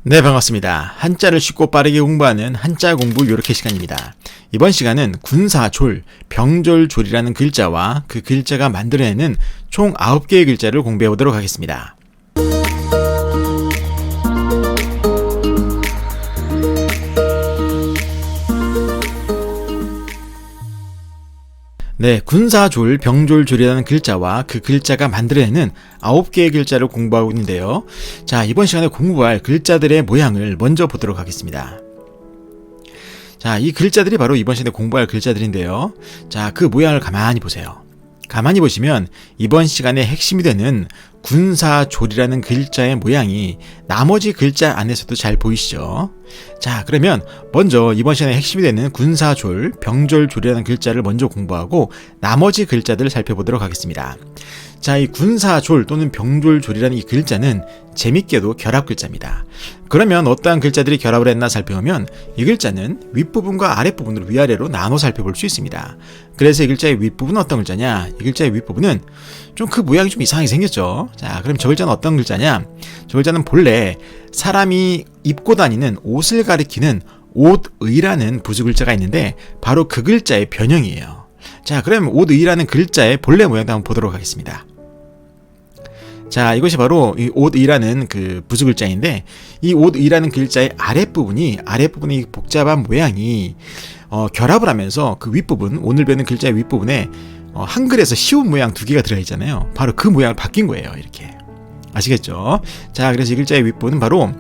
네, 반갑습니다. 한자를 쉽고 빠르게 공부하는 한자 공부 요렇게 시간입니다. 이번 시간은 군사졸, 병졸졸이라는 글자와 그 글자가 만들어내는 총 9개의 글자를 공부해 보도록 하겠습니다. 네, 군사졸, 병졸졸이라는 글자와 그 글자가 만들어내는 9개의 글자를 공부하고 있는데요. 자, 이번 시간에 공부할 글자들의 모양을 먼저 보도록 하겠습니다. 자, 이 글자들이 바로 이번 시간에 공부할 글자들인데요. 자, 그 모양을 가만히 보세요. 가만히 보시면 이번 시간에 핵심이 되는 군사졸이라는 글자의 모양이 나머지 글자 안에서도 잘 보이시죠? 자, 그러면 먼저 이번 시간에 핵심이 되는 군사졸, 병졸졸이라는 글자를 먼저 공부하고 나머지 글자들을 살펴보도록 하겠습니다. 자, 이 군사졸 또는 병졸졸이라는 이 글자는 재밌게도 결합 글자입니다. 그러면 어떠한 글자들이 결합을 했나 살펴보면 이 글자는 윗부분과 아랫부분으로 위아래로 나눠 살펴볼 수 있습니다. 그래서 이 글자의 윗부분은 어떤 글자냐? 이 글자의 윗부분은 좀 그 모양이 좀 이상하게 생겼죠. 자, 그럼 저 글자는 어떤 글자냐? 저 글자는 본래 사람이 입고 다니는 옷을 가리키는 옷의라는 부수 글자가 있는데 바로 그 글자의 변형이에요. 자, 그럼 옷의라는 글자의 본래 모양도 한번 보도록 하겠습니다. 자, 이것이 바로 이 옷의라는 그 부수 글자인데 이 옷의라는 글자의 아랫부분이 복잡한 모양이 결합을 하면서 그 윗부분, 오늘 배우는 글자의 윗부분에 한글에서 쉬운 모양 두 개가 들어있잖아요. 바로 그 모양을 바뀐 거예요. 이렇게. 아시겠죠? 자, 그래서 이 글자의 윗부분은 바로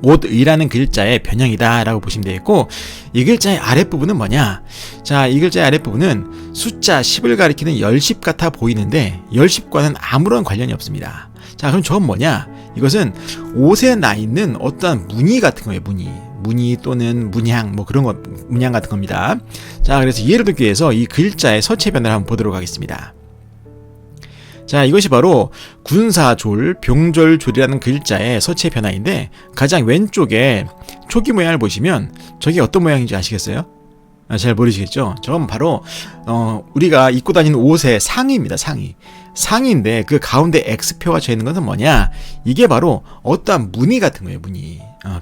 옷의라는 글자의 변형이다 라고 보시면 되겠고, 이 글자의 아랫부분은 뭐냐? 자, 이 글자의 아랫부분은 숫자 10을 가리키는 열십 같아 보이는데 열십과는 아무런 관련이 없습니다. 자, 그럼 저건 뭐냐? 이것은 옷에 나 있는 어떠한 무늬 같은 거예요. 무늬 또는 문양, 뭐 그런 것, 문양 같은 겁니다. 자, 그래서 이해를 돕기 위해서 이 글자의 서체 변화를 한번 보도록 하겠습니다. 자, 이것이 바로 군사졸, 병졸졸이라는 글자의 서체 변화인데 가장 왼쪽에 초기 모양을 보시면 저게 어떤 모양인지 아시겠어요? 잘 모르시겠죠? 저건 바로 우리가 입고 다니는 옷의 상의입니다. 상의인데 그 가운데 X표가 져 있는 것은 뭐냐? 이게 바로 어떠한 무늬 같은 거예요. 무늬,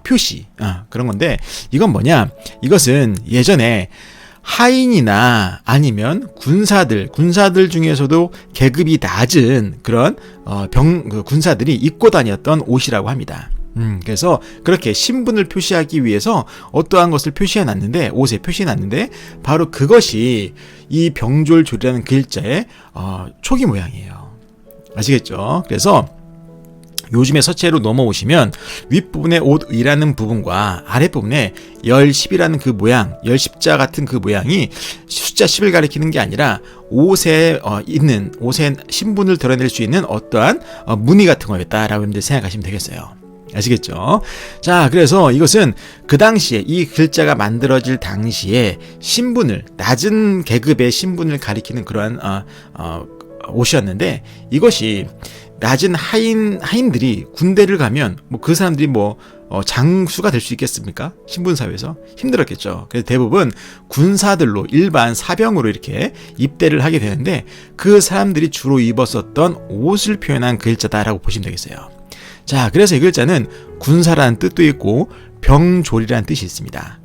표시, 그런 건데 이건 뭐냐? 이것은 예전에 하인이나 아니면 군사들 중에서도 계급이 낮은 그런 군사들이 입고 다녔던 옷이라고 합니다. 그래서 그렇게 신분을 표시하기 위해서 어떠한 것을 표시해 놨는데, 옷에 표시해 놨는데 바로 그것이 이 병졸졸이라는 글자의 초기 모양이에요. 아시겠죠? 그래서 요즘에 서체로 넘어오시면 윗부분에 옷의라는 부분과 아랫부분에 열십이라는 그 모양, 열십자 같은 그 모양이 숫자 10을 가리키는 게 아니라 옷에 있는, 옷의 신분을 드러낼 수 있는 어떠한 무늬 같은 거였다라고 여러분들 생각하시면 되겠어요. 아시겠죠? 자, 그래서 이것은 그 당시에 이 글자가 만들어질 당시에 신분을, 낮은 계급의 신분을 가리키는 그러한 옷이었는데 이것이 낮은 하인들이 군대를 가면 그 사람들이 장수가 될 수 있겠습니까? 신분사회에서 힘들었겠죠. 그래서 대부분 군사들로, 일반 사병으로 이렇게 입대를 하게 되는데 그 사람들이 주로 입었었던 옷을 표현한 글자다라고 보시면 되겠어요. 자, 그래서 이 글자는 군사라는 뜻도 있고 병졸이라는 뜻이 있습니다.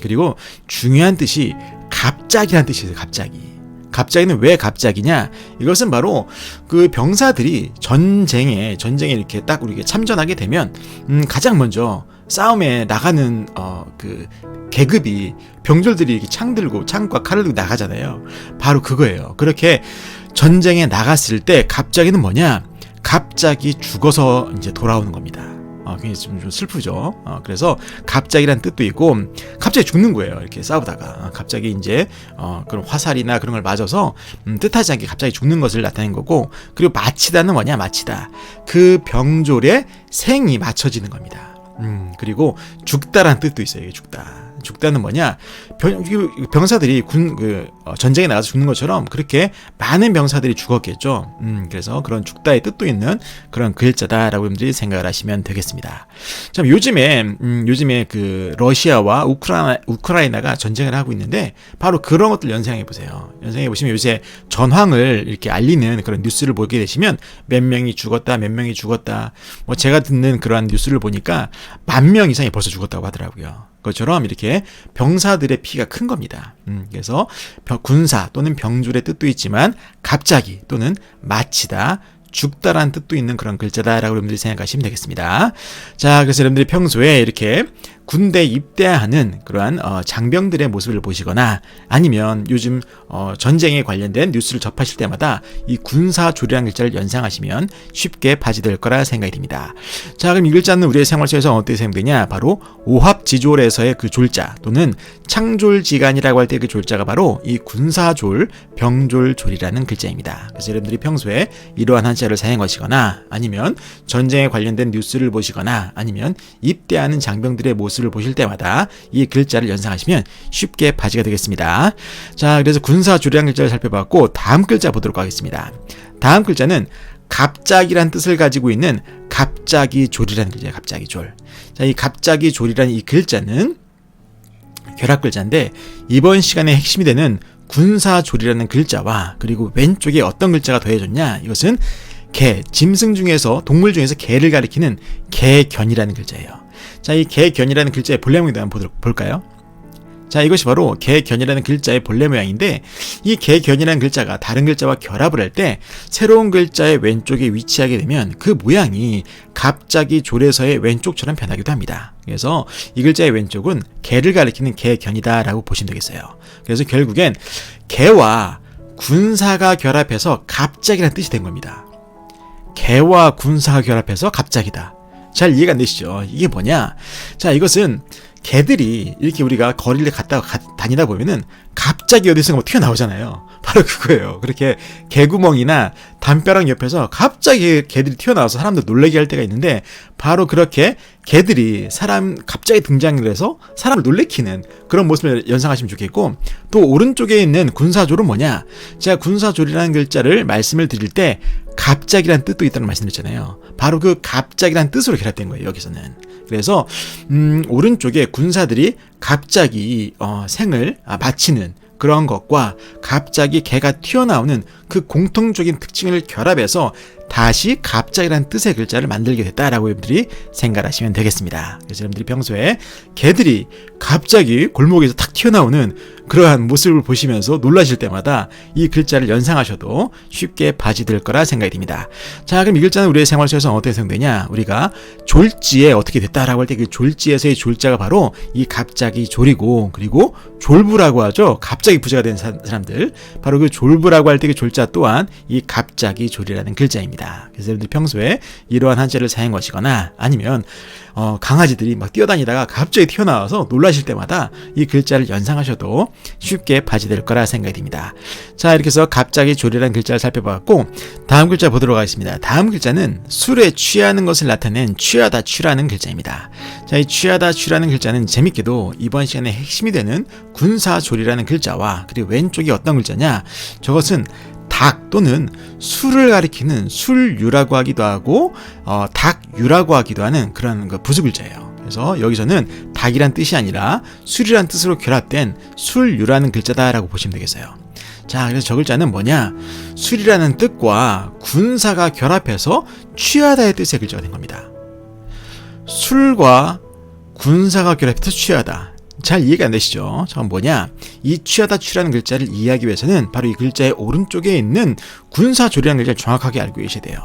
그리고 중요한 뜻이 갑자기라는 뜻이 있어요. 갑자기는 왜 갑자기냐? 이것은 바로 그 병사들이 전쟁에 이렇게 딱 우리가 참전하게 되면 가장 먼저 싸움에 나가는 그 계급이 병졸들이 이렇게 창과 칼을 들고 나가잖아요. 바로 그거예요. 그렇게 전쟁에 나갔을 때 갑자기는 뭐냐? 갑자기 죽어서 이제 돌아오는 겁니다. 굉장히 좀 슬프죠. 그래서 갑자기란 뜻도 있고 갑자기 죽는 거예요. 이렇게 싸우다가 갑자기 이제 그런 화살이나 그런 걸 맞아서 뜻하지 않게 갑자기 죽는 것을 나타낸 거고, 그리고 마치다는 뭐냐? 마치다. 그 병졸의 생이 맞춰지는 겁니다. 그리고 죽다란 뜻도 있어요. 이게 죽다는 뭐냐? 병사들이 전쟁에 나가서 죽는 것처럼 그렇게 많은 병사들이 죽었겠죠. 그래서 그런 죽다의 뜻도 있는 그런 글자다라고 여러분들이 생각을 하시면 되겠습니다. 참 요즘에 그 러시아와 우크라이나가 전쟁을 하고 있는데 바로 그런 것들 연상해 보세요. 연상해 보시면 요새 전황을 이렇게 알리는 그런 뉴스를 보게 되시면 몇 명이 죽었다, 몇 명이 죽었다. 뭐 제가 듣는 그러한 뉴스를 보니까 10,000명 이상이 벌써 죽었다고 하더라고요. 그것처럼 이렇게 병사들의 피가 큰 겁니다. 그래서 군사 또는 병졸의 뜻도 있지만 갑자기 또는 마치다, 죽다라는 뜻도 있는 그런 글자다라고 여러분들이 생각하시면 되겠습니다. 자, 그래서 여러분들이 평소에 이렇게 군대 입대하는 그러한 장병들의 모습을 보시거나 아니면 요즘 전쟁에 관련된 뉴스를 접하실 때마다 이 군사조리라는 글자를 연상하시면 쉽게 바지될 거라 생각이 듭니다. 자, 그럼 이 글자는 우리의 생활 속에서 어떻게 사용되냐? 바로 오합지졸에서의 그 졸자 또는 창졸지간이라고 할 때 그 졸자가 바로 이 군사졸, 병졸졸이라는 글자입니다. 그래서 여러분들이 평소에 이러한 한자를 사용하시거나 아니면 전쟁에 관련된 뉴스를 보시거나 아니면 입대하는 장병들의 모습을 보실 때마다 이 글자를 연상하시면 쉽게 바지가 되겠습니다. 자, 그래서 군사조리라는 글자를 살펴봤고 다음 글자 보도록 하겠습니다. 다음 글자는 갑자기란 뜻을 가지고 있는 갑자기졸이라는 글자예요. 갑자기졸. 자, 이 갑자기졸이라는 이 글자는 결합 글자인데 이번 시간의 핵심이 되는 군사졸이라는 글자와 그리고 왼쪽에 어떤 글자가 더해졌냐? 이것은 개, 짐승 중에서 동물 중에서 개를 가리키는 개견이라는 글자예요. 자, 이 개견이라는 글자의 본래 모양을 한번 볼까요? 자, 이것이 바로 개견이라는 글자의 본래 모양인데 이 개견이라는 글자가 다른 글자와 결합을 할 때 새로운 글자의 왼쪽에 위치하게 되면 그 모양이 갑자기 졸에서의 왼쪽처럼 변하기도 합니다. 그래서 이 글자의 왼쪽은 개를 가리키는 개견이다 라고 보시면 되겠어요. 그래서 결국엔 개와 군사가 결합해서 갑자기라는 뜻이 된 겁니다. 개와 군사가 결합해서 갑자기다. 잘 이해가 안 되시죠? 이게 뭐냐? 자, 이것은 개들이 이렇게 우리가 거리를 다니다 보면은 갑자기 어디선가 뭐 튀어나오잖아요. 바로 그거예요. 그렇게 개구멍이나 담벼락 옆에서 갑자기 개들이 튀어나와서 사람들 놀라게 할 때가 있는데 바로 그렇게 개들이 갑자기 등장을 해서 사람을 놀래키는 그런 모습을 연상하시면 좋겠고 또 오른쪽에 있는 군사졸은 뭐냐? 제가 군사졸이라는 글자를 말씀을 드릴 때 갑자기란 뜻도 있다는 말씀드렸잖아요. 바로 그 갑자기란 뜻으로 결합된 거예요. 여기서는. 그래서 오른쪽에 군사들이 갑자기 생을 바치는 그런 것과 갑자기 개가 튀어나오는 그 공통적인 특징을 결합해서 다시 갑자기라는 뜻의 글자를 만들게 됐다라고 여러분들이 생각하시면 되겠습니다. 그래서 여러분들이 평소에 개들이 갑자기 골목에서 탁 튀어나오는 그러한 모습을 보시면서 놀라실 때마다 이 글자를 연상하셔도 쉽게 바지될 거라 생각이 듭니다. 자, 그럼 이 글자는 우리의 생활 속에서 어떻게 사용되냐? 우리가 졸지에 어떻게 됐다라고 할 때 그 졸지에서의 졸자가 바로 이 갑자기 졸이고 그리고 졸부라고 하죠. 갑자기 부자가 된 사람들. 바로 그 졸부라고 할 때 그 졸자 또한 이 갑자기 졸이라는 글자입니다. 그래서 여러분들 평소에 이러한 한자를 사용하시거나 아니면 강아지들이 막 뛰어다니다가 갑자기 튀어나와서 놀라실 때마다 이 글자를 연상하셔도 쉽게 바지될 거라 생각이 듭니다. 자, 이렇게 해서 갑자기 졸이라는 글자를 살펴봤고 다음 글자 보도록 하겠습니다. 다음 글자는 술에 취하는 것을 나타낸 취하다 취라는 글자입니다. 자, 이 취하다 취라는 글자는 재밌게도 이번 시간에 핵심이 되는 군사졸이라는 글자와 그리고 왼쪽이 어떤 글자냐? 저것은 닭 또는 술을 가리키는 술유라고 하기도 하고 닭유라고 하기도 하는 그런 부수글자예요. 그래서 여기서는 닭이란 뜻이 아니라 술이란 뜻으로 결합된 술유라는 글자다라고 보시면 되겠어요. 자, 그래서 저 글자는 뭐냐? 술이라는 뜻과 군사가 결합해서 취하다의 뜻의 글자가 된 겁니다. 술과 군사가 결합해서 취하다. 잘 이해가 안 되시죠? 잠깐 뭐냐? 이 취하다 취라는 글자를 이해하기 위해서는 바로 이 글자의 오른쪽에 있는 군사졸이라는 글자를 정확하게 알고 계셔야 돼요.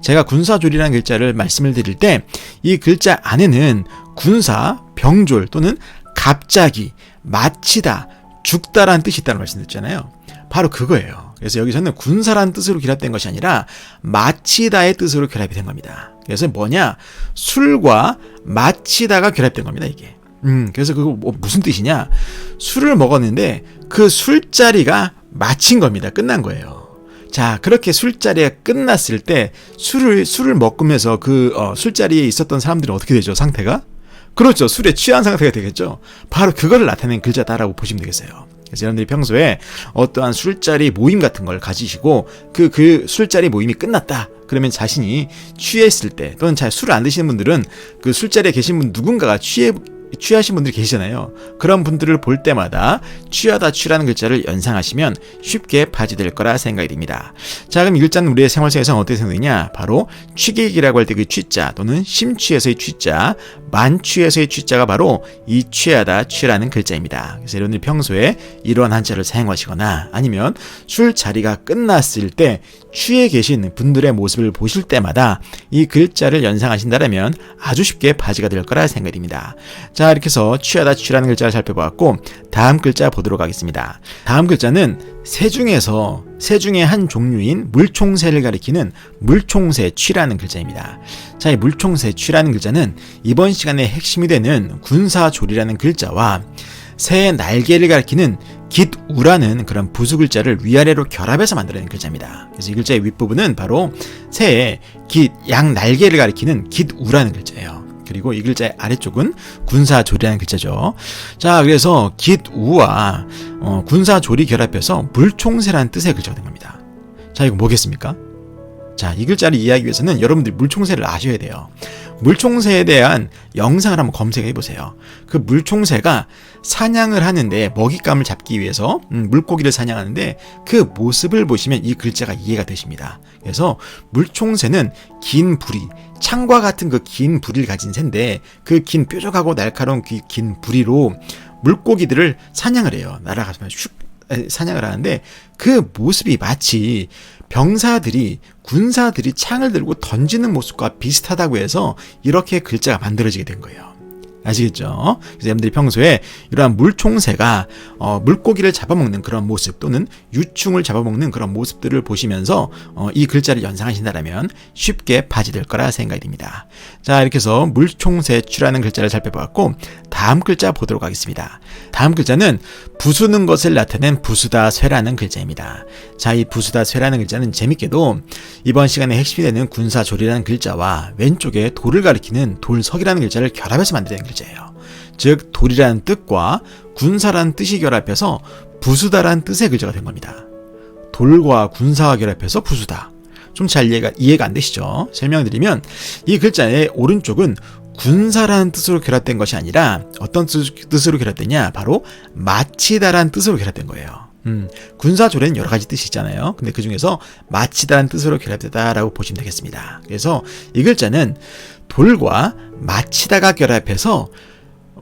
제가 군사졸이라는 글자를 말씀을 드릴 때 이 글자 안에는 군사, 병졸 또는 갑자기, 마치다, 죽다라는 뜻이 있다는 말씀드렸잖아요. 바로 그거예요. 그래서 여기서는 군사라는 뜻으로 결합된 것이 아니라 마치다의 뜻으로 결합이 된 겁니다. 그래서 뭐냐? 술과 마치다가 결합된 겁니다, 이게. 그래서 그거 무슨 뜻이냐? 술을 먹었는데 그 술자리가 마친 겁니다. 끝난 거예요. 자, 그렇게 술자리가 끝났을 때 술을 먹으면서 그 술자리에 있었던 사람들은 어떻게 되죠? 상태가? 그렇죠. 술에 취한 상태가 되겠죠. 바로 그거를 나타내는 글자다라고 보시면 되겠어요. 그래서 여러분들이 평소에 어떠한 술자리 모임 같은 걸 가지시고 그 술자리 모임이 끝났다. 그러면 자신이 취했을 때, 또는 잘 술을 안 드시는 분들은 그 술자리에 계신 분 누군가가 취하신 분들이 계시잖아요. 그런 분들을 볼 때마다 취하다 취라는 글자를 연상하시면 쉽게 바지될 거라 생각이 됩니다. 자, 그럼 이 글자는 우리의 생활 속에서 어떻게 생각되냐? 바로 취객이라고 할 때 그 취자, 또는 심취에서의 취자, 만취에서의 취자가 바로 이 취하다 취라는 글자입니다. 그래서 여러분들 평소에 이러한 한자를 사용하시거나 아니면 술 자리가 끝났을 때 취해 계신 분들의 모습을 보실 때마다 이 글자를 연상하신다면 아주 쉽게 바지가 될 거라 생각이 됩니다. 자, 이렇게 해서 취하다 취라는 글자를 살펴보았고, 다음 글자 보도록 하겠습니다. 다음 글자는 새 중에 한 종류인 물총새를 가리키는 물총새 취라는 글자입니다. 자, 이 물총새 취라는 글자는 이번 시간의 핵심이 되는 군사조리라는 글자와 새의 날개를 가리키는 깃우라는 그런 부수 글자를 위아래로 결합해서 만들어낸 글자입니다. 그래서 이 글자의 윗부분은 바로 새의 양 날개를 가리키는 깃우라는 글자예요. 그리고 이 글자의 아래쪽은 군사조리라는 글자죠. 자, 그래서 깃우와 군사조리 결합해서 물총새라는 뜻의 글자가 된 겁니다. 자, 이거 뭐겠습니까? 자, 이 글자를 이해하기 위해서는 여러분들이 물총새를 아셔야 돼요. 물총새에 대한 영상을 한번 검색해 보세요. 그 물총새가 사냥을 하는데, 먹잇감을 잡기 위해서 물고기를 사냥하는데 그 모습을 보시면 이 글자가 이해가 되십니다. 그래서 물총새는 긴 부리, 창과 같은 그 긴 부리를 가진 새인데, 그 긴 뾰족하고 날카로운 그 긴 부리로 물고기들을 사냥을 해요. 날아가서 사냥을 하는데 그 모습이 마치 군사들이 창을 들고 던지는 모습과 비슷하다고 해서 이렇게 글자가 만들어지게 된 거예요. 아시겠죠? 그래서 여러분들이 평소에 이러한 물총새가 물고기를 잡아먹는 그런 모습, 또는 유충을 잡아먹는 그런 모습들을 보시면서 이 글자를 연상하신다면 쉽게 바지될 거라 생각이 됩니다. 자, 이렇게 해서 물총새취라는 글자를 살펴봤고, 다음 글자 보도록 하겠습니다. 다음 글자는 부수는 것을 나타낸 부수다 쇠라는 글자입니다. 자, 이 부수다 쇠라는 글자는 재밌게도 이번 시간에 핵심이 되는 군사조리라는 글자와 왼쪽에 돌을 가리키는 돌석이라는 글자를 결합해서 만들어낸 글자예요. 즉, 돌이라는 뜻과 군사라는 뜻이 결합해서 부수다라는 뜻의 글자가 된 겁니다. 돌과 군사가 결합해서 부수다. 좀 잘 이해가 안 되시죠? 설명드리면, 이 글자의 오른쪽은 군사라는 뜻으로 결합된 것이 아니라 어떤 뜻으로 결합되냐? 바로 마치다라는 뜻으로 결합된 거예요. 군사조리는 여러 가지 뜻이 있잖아요. 근데 그 중에서 마치다라는 뜻으로 결합되다라고 보시면 되겠습니다. 그래서 이 글자는 돌과 마치다가 결합해서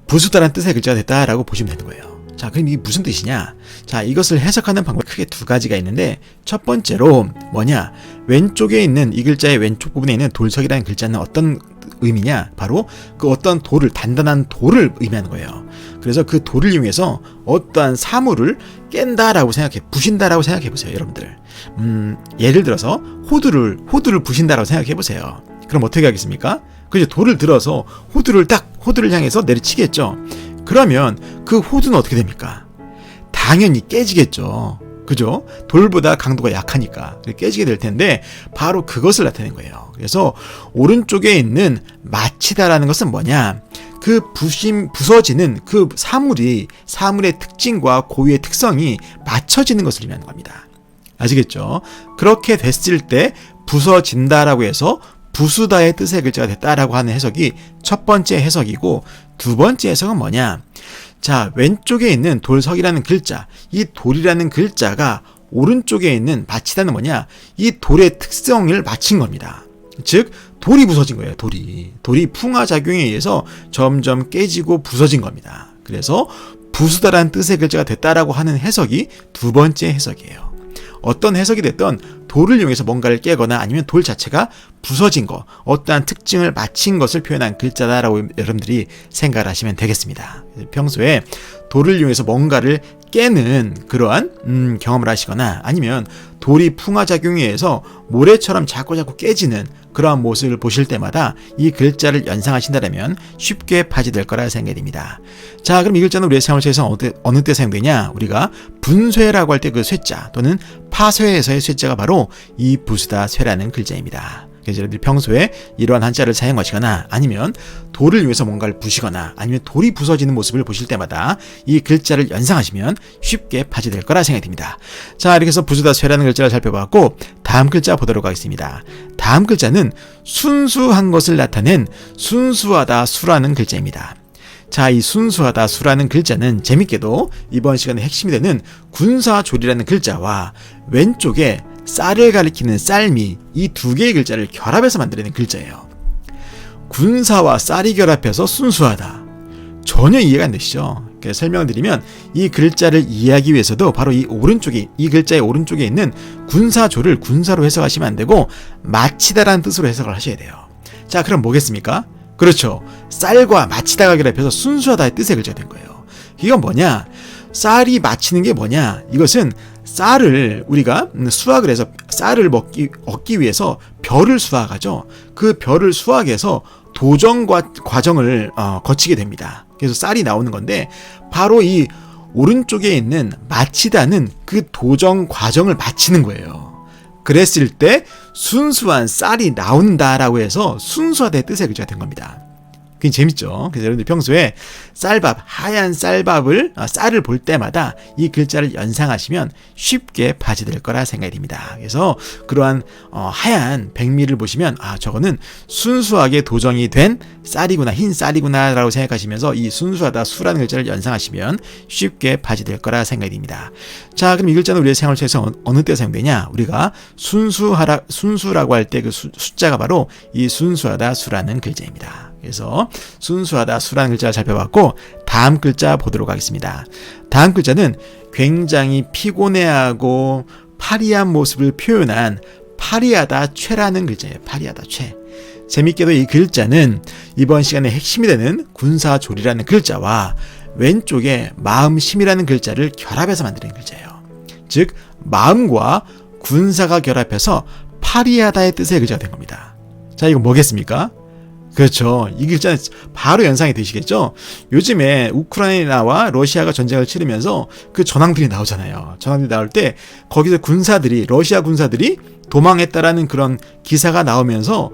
부수다라는 뜻의 글자가 됐다라고 보시면 되는 거예요. 자, 그럼 이게 무슨 뜻이냐? 자, 이것을 해석하는 방법이 크게 두 가지가 있는데, 첫 번째로 뭐냐? 왼쪽에 있는 이 글자의 왼쪽 부분에 있는 돌석이라는 글자는 어떤 의미냐? 바로 그 어떤 돌을, 단단한 돌을 의미하는 거예요. 그래서 그 돌을 이용해서 어떠한 사물을 깬다라고 부신다라고 생각해 보세요, 여러분들. 예를 들어서 호두를 부신다라고 생각해 보세요. 그럼 어떻게 하겠습니까? 그죠? 돌을 들어서 호두를 향해서 내리치겠죠. 그러면 그 호두는 어떻게 됩니까? 당연히 깨지겠죠. 그죠? 돌보다 강도가 약하니까 깨지게 될 텐데, 바로 그것을 나타낸 거예요. 그래서 오른쪽에 있는 마치다라는 것은 뭐냐? 그 부서지는 그 사물의 특징과 고유의 특성이 맞춰지는 것을 의미하는 겁니다. 아시겠죠? 그렇게 됐을 때 부서진다라고 해서 부수다의 뜻의 글자가 됐다라고 하는 해석이 첫 번째 해석이고, 두 번째 해석은 뭐냐? 자, 왼쪽에 있는 돌석이라는 글자, 이 돌이라는 글자가 오른쪽에 있는 마치다는 뭐냐? 이 돌의 특성을 맞춘 겁니다. 즉, 돌이 부서진 거예요. 돌이 풍화작용에 의해서 점점 깨지고 부서진 겁니다. 그래서 부수다라는 뜻의 글자가 됐다라고 하는 해석이 두 번째 해석이에요. 어떤 해석이 됐던 돌을 이용해서 뭔가를 깨거나 아니면 돌 자체가 부서진 거, 어떠한 특징을 맞춘 것을 표현한 글자다라고 여러분들이 생각을 하시면 되겠습니다. 평소에 돌을 이용해서 뭔가를 깨는 그러한 경험을 하시거나, 아니면 돌이 풍화작용에 의해서 모래처럼 자꾸 깨지는 그러한 모습을 보실 때마다 이 글자를 연상하신다면 쉽게 파지될 거라 생각이 됩니다. 자, 그럼 이 글자는 우리의 생활에서 어느 때 사용되냐? 우리가 분쇄라고 할 때 그 쇠자, 또는 파쇄에서의 쇠자가 바로 이 부수다 쇠라는 글자입니다. 그래서 여러분들이 평소에 이러한 한자를 사용하시거나 아니면 돌을 위해서 뭔가를 부시거나 아니면 돌이 부서지는 모습을 보실 때마다 이 글자를 연상하시면 쉽게 파지될 거라 생각이 듭니다. 자, 이렇게 해서 부수다쇠라는 글자를 살펴봤고 다음 글자 보도록 하겠습니다. 다음 글자는 순수한 것을 나타낸 순수하다 수라는 글자입니다. 자, 이 순수하다 수라는 글자는 재밌게도 이번 시간의 핵심이 되는 군사조리라는 글자와 왼쪽에 쌀을 가리키는 쌀미, 이 두 개의 글자를 결합해서 만들어낸 글자예요. 군사와 쌀이 결합해서 순수하다. 전혀 이해가 안 되시죠? 설명을 드리면 이 글자를 이해하기 위해서도 바로 이 오른쪽에, 이 글자의 오른쪽에 있는 군사조를 군사로 해석하시면 안 되고 마치다라는 뜻으로 해석을 하셔야 돼요. 자, 그럼 뭐겠습니까? 그렇죠. 쌀과 마치다가 결합해서 순수하다의 뜻의 글자가 된 거예요. 이건 뭐냐? 쌀이 마치는 게 뭐냐? 이것은 쌀을 우리가 수확을 해서 쌀을 얻기 위해서 벼를 수확하죠. 그 벼를 수확해서 도정 과정을 거치게 됩니다. 그래서 쌀이 나오는 건데 바로 이 오른쪽에 있는 마치다는 그 도정 과정을 마치는 거예요. 그랬을 때 순수한 쌀이 나온다라고 해서 순수하다의 뜻의 글자가 된 겁니다. 굉장히 재밌죠. 그래서 여러분들 평소에 쌀밥, 하얀 쌀밥을, 쌀을 볼 때마다 이 글자를 연상하시면 쉽게 파지될 거라 생각이 듭니다. 그래서 그러한 하얀 백미를 보시면 저거는 순수하게 도정이 된 쌀이구나, 흰 쌀이구나 라고 생각하시면서 이 순수하다 수라는 글자를 연상하시면 쉽게 파지될 거라 생각이 듭니다. 자, 그럼 이 글자는 우리의 생활 속에서 어느 때 사용되냐? 우리가 순수라고 할 때 그 숫자가 바로 이 순수하다 수라는 글자입니다. 그래서 순수하다 수라는 글자를 살펴봤고 다음 글자 보도록 하겠습니다. 다음 글자는 굉장히 피곤해하고 파리한 모습을 표현한 파리하다 최라는 글자예요. 파리하다 최. 재밌게도 이 글자는 이번 시간의 핵심이 되는 군사조리라는 글자와 왼쪽에 마음심이라는 글자를 결합해서 만드는 글자예요. 즉 마음과 군사가 결합해서 파리하다의 뜻의 글자가 된 겁니다. 자, 이거 뭐겠습니까? 그렇죠. 이 글자는 바로 연상이 되시겠죠? 요즘에 우크라이나와 러시아가 전쟁을 치르면서 그 전황들이 나오잖아요. 전황들이 나올 때 거기서 러시아 군사들이 도망했다라는 그런 기사가 나오면서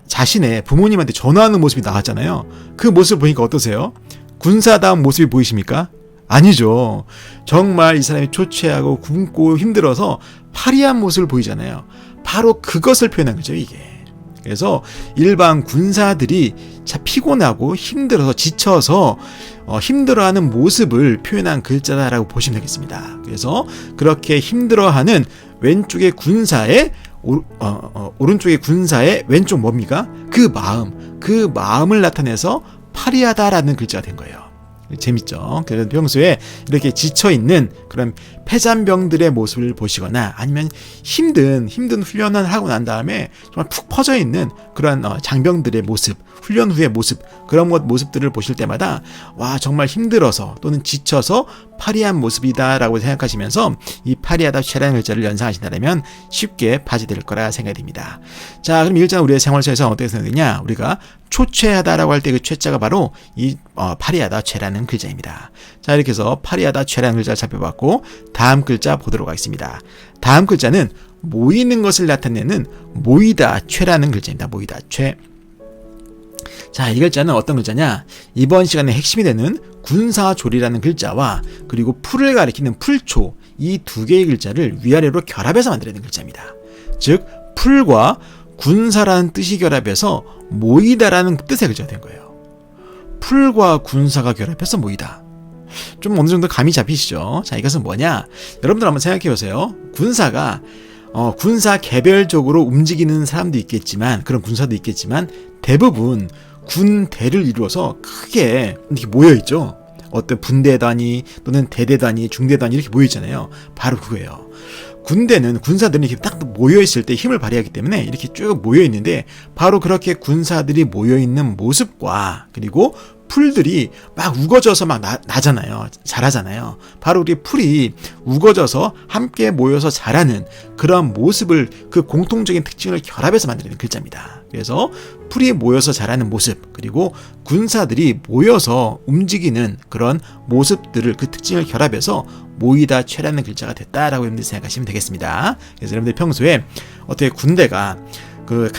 자신의 부모님한테 전화하는 모습이 나왔잖아요. 그 모습을 보니까 어떠세요? 군사다운 모습이 보이십니까? 아니죠. 정말 이 사람이 초췌하고 굶고 힘들어서 파리한 모습을 보이잖아요. 바로 그것을 표현한 거죠, 이게. 그래서 일반 군사들이 피곤하고 힘들어서 지쳐서 힘들어하는 모습을 표현한 글자다라고 보시면 되겠습니다. 그래서 그렇게 힘들어하는 왼쪽의 군사의 오른쪽의 군사의 왼쪽 뭡니까? 그 마음을 나타내서 파리하다라는 글자가 된 거예요. 재밌죠? 그래서 평소에 이렇게 지쳐있는 그런 폐잔병들의 모습을 보시거나 아니면 힘든 훈련을 하고 난 다음에 정말 푹 퍼져있는 그런 장병들의 모습, 훈련 후의 모습, 그런 모습들을 보실 때마다 와, 정말 힘들어서 또는 지쳐서 파리한 모습이다 라고 생각하시면서 이 파리하다 최라는 글자를 연상하신다면 쉽게 파지될 거라 생각이 듭니다. 자, 그럼 이 글자는 우리의 생활 속에서 어떻게 생각되냐? 우리가 초췌하다라고 할 때 그 최자가 바로 이 파리하다 최라는 글자입니다. 자, 이렇게 해서 파리하다 최라는 글자를 살펴봤고 다음 글자 보도록 하겠습니다. 다음 글자는 모이는 것을 나타내는 모이다 최라는 글자입니다. 모이다 최. 자, 이 글자는 어떤 글자냐? 이번 시간의 핵심이 되는 군사조리라는 글자와 그리고 풀을 가리키는 풀초, 이 두 개의 글자를 위아래로 결합해서 만들어낸 글자입니다. 즉 풀과 군사라는 뜻이 결합해서 모이다라는 뜻의 글자가 된 거예요. 풀과 군사가 결합해서 모이다. 좀 어느 정도 감이 잡히시죠? 자, 이것은 뭐냐? 여러분들 한번 생각해 보세요. 군사가 군사 개별적으로 움직이는 사람도 있겠지만, 그런 군사도 있겠지만 대부분 군대를 이루어서 크게 이렇게 모여 있죠. 어떤 분대 단위 또는 대대 단위, 중대 단위 이렇게 모여 있잖아요. 바로 그거예요. 군사들이 이렇게 딱 모여 있을 때 힘을 발휘하기 때문에 이렇게 쭉 모여 있는데 바로 그렇게 군사들이 모여 있는 모습과 그리고 풀들이 막 우거져서 막 나잖아요. 자라잖아요. 바로 우리 풀이 우거져서 함께 모여서 자라는 그런 모습을, 그 공통적인 특징을 결합해서 만드는 글자입니다. 그래서 풀이 모여서 자라는 모습, 그리고 군사들이 모여서 움직이는 그런 모습들을, 그 특징을 결합해서 모이다 최라는 글자가 됐다라고 여러분들 생각하시면 되겠습니다. 그래서 여러분들 평소에 어떻게 군대가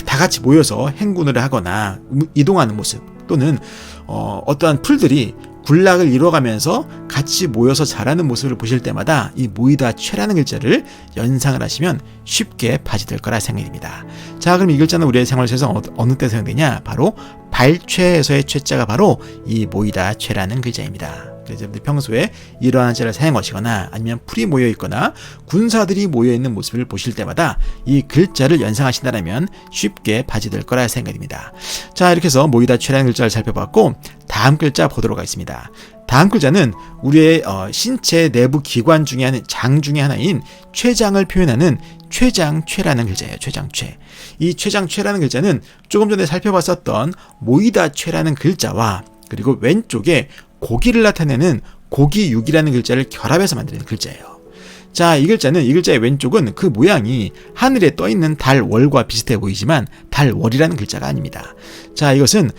다 같이 모여서 행군을 하거나 이동하는 모습, 또는 어떠한 풀들이 군락을 이뤄가면서 같이 모여서 자라는 모습을 보실 때마다 이 모이다 최라는 글자를 연상을 하시면 쉽게 파지될 거라 생각이 듭니다. 자, 그럼 이 글자는 우리의 생활 속에서 어느 때 사용되냐? 바로 발최에서의 최자가 바로 이 모이다 최라는 글자입니다. 그래서 여러분들 평소에 이러한 자를 사용하시거나 아니면 풀이 모여 있거나 군사들이 모여 있는 모습을 보실 때마다 이 글자를 연상하신다면 쉽게 파지될 거라 생각됩니다. 자, 이렇게 해서 모이다 최라는 글자를 살펴봤고, 다음 글자 보도록 하겠습니다. 다음 글자는 우리의 신체 내부 기관 중에 장 중에 하나인 췌장을 표현하는 췌장최라는 글자예요. 췌장최. 이 췌장최라는 글자는 조금 전에 살펴봤었던 모이다 최라는 글자와 그리고 왼쪽에 고기를 나타내는 고기육이라는 글자를 결합해서 만드는 글자예요. 자, 이 글자의 왼쪽은 그 모양이 하늘에 떠있는 달월과 비슷해 보이지만 달월이라는 글자가 아닙니다. 자, 이것은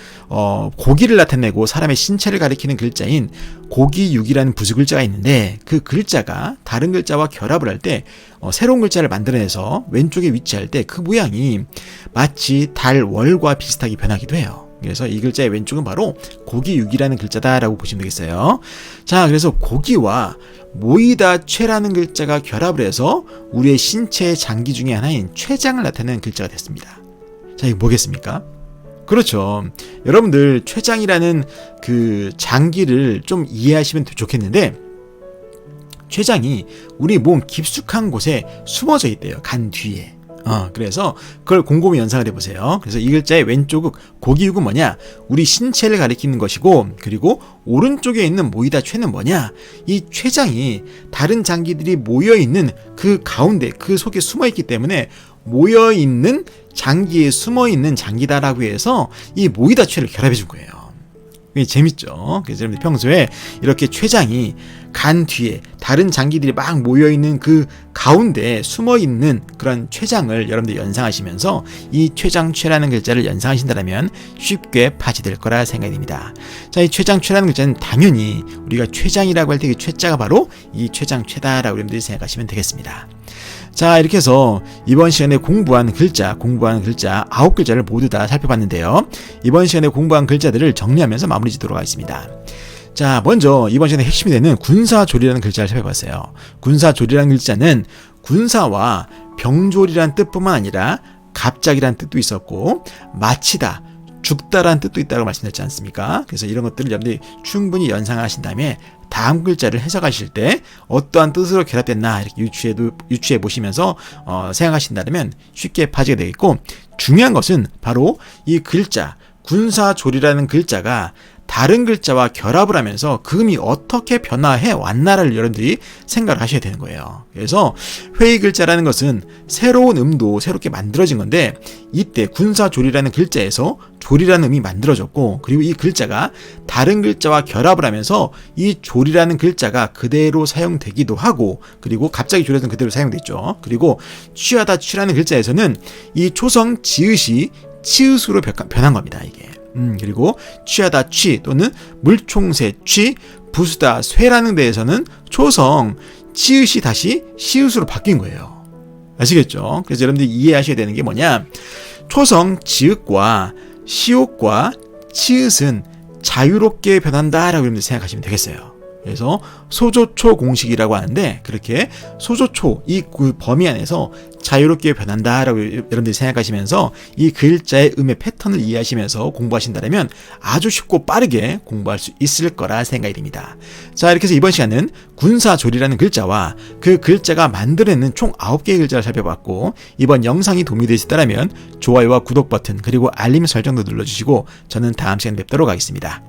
고기를 나타내고 사람의 신체를 가리키는 글자인 고기육이라는 부수글자가 있는데, 그 글자가 다른 글자와 결합을 할 때 새로운 글자를 만들어내서 왼쪽에 위치할 때 그 모양이 마치 달월과 비슷하게 변하기도 해요. 그래서 이 글자의 왼쪽은 바로 고기육이라는 글자다라고 보시면 되겠어요. 자, 그래서 고기와 모이다 최라는 글자가 결합을 해서 우리의 신체의 장기 중에 하나인 췌장을 나타내는 글자가 됐습니다. 자, 이거 뭐겠습니까? 그렇죠. 여러분들 췌장이라는 그 장기를 좀 이해하시면 좋겠는데, 췌장이 우리 몸 깊숙한 곳에 숨어져 있대요. 간 뒤에. 그래서 그걸 곰곰이 연상을 해보세요. 그래서 이 글자의 왼쪽 고기육은 뭐냐? 우리 신체를 가리키는 것이고, 그리고 오른쪽에 있는 모이다 최는 뭐냐? 이 췌장이 다른 장기들이 모여있는 그 가운데, 그 속에 숨어있기 때문에 모여있는 장기에 숨어있는 장기다라고 해서 이 모이다 최를 결합해준 거예요. 재밌죠? 그래서 여러분들 평소에 이렇게 췌장이 간 뒤에 다른 장기들이 막 모여있는 그 가운데 숨어있는 그런 췌장을 여러분들 연상하시면서 이 췌장최라는 글자를 연상하신다면 쉽게 파지될 거라 생각이 듭니다. 자, 이 췌장최라는 글자는 당연히 우리가 췌장이라고 할 때 그 췌자가 바로 이 췌장최다라고 여러분들이 생각하시면 되겠습니다. 자, 이렇게 해서 이번 시간에 공부한 글자 9글자를 모두 다 살펴봤는데요. 이번 시간에 공부한 글자들을 정리하면서 마무리 짓도록 하겠습니다. 자, 먼저 이번 시간에 핵심이 되는 군사조리라는 글자를 살펴봤어요. 군사조리라는 글자는 군사와 병졸이라는 뜻뿐만 아니라 갑작이라는 뜻도 있었고, 마치다, 죽다라는 뜻도 있다고 말씀드렸지 않습니까? 그래서 이런 것들을 여러분들이 충분히 연상하신 다음에 다음 글자를 해석하실 때 어떠한 뜻으로 결합됐나 이렇게 유추해 보시면서 생각하신다면 쉽게 파지게 되겠고, 중요한 것은 바로 이 글자 군사조리라는 글자가 다른 글자와 결합을 하면서 그 음이 어떻게 변화해 왔나를 여러분들이 생각을 하셔야 되는 거예요. 그래서 회의 글자라는 것은 새로운 음도 새롭게 만들어진 건데, 이때 군사조리라는 글자에서 조리라는 음이 만들어졌고, 그리고 이 글자가 다른 글자와 결합을 하면서 이 조리라는 글자가 그대로 사용되기도 하고, 그리고 갑자기 조리라는 그대로 사용됐죠. 그리고 취하다 취라는 글자에서는 이 초성 지읒이 치읒으로 변한 겁니다, 이게. 그리고 취하다 취 또는 물총새 취, 부수다 쇠라는 데에서는 초성 치읒이 다시 시읒으로 바뀐 거예요. 아시겠죠? 그래서 여러분들이 이해하셔야 되는 게 뭐냐? 초성 지읒과 시옷과 치읒은 자유롭게 변한다라고 여러분들 생각하시면 되겠어요. 그래서 소조초 공식이라고 하는데, 그렇게 소조초 이 범위 안에서 자유롭게 변한다라고 여러분들이 생각하시면서 이 글자의 음의 패턴을 이해하시면서 공부하신다면 아주 쉽고 빠르게 공부할 수 있을 거라 생각이 듭니다. 자, 이렇게 해서 이번 시간은 군사조리라는 글자와 그 글자가 만들어내는 총 9개의 글자를 살펴봤고, 이번 영상이 도움이 되셨다면 좋아요와 구독 버튼 그리고 알림 설정도 눌러주시고 저는 다음 시간에 뵙도록 하겠습니다.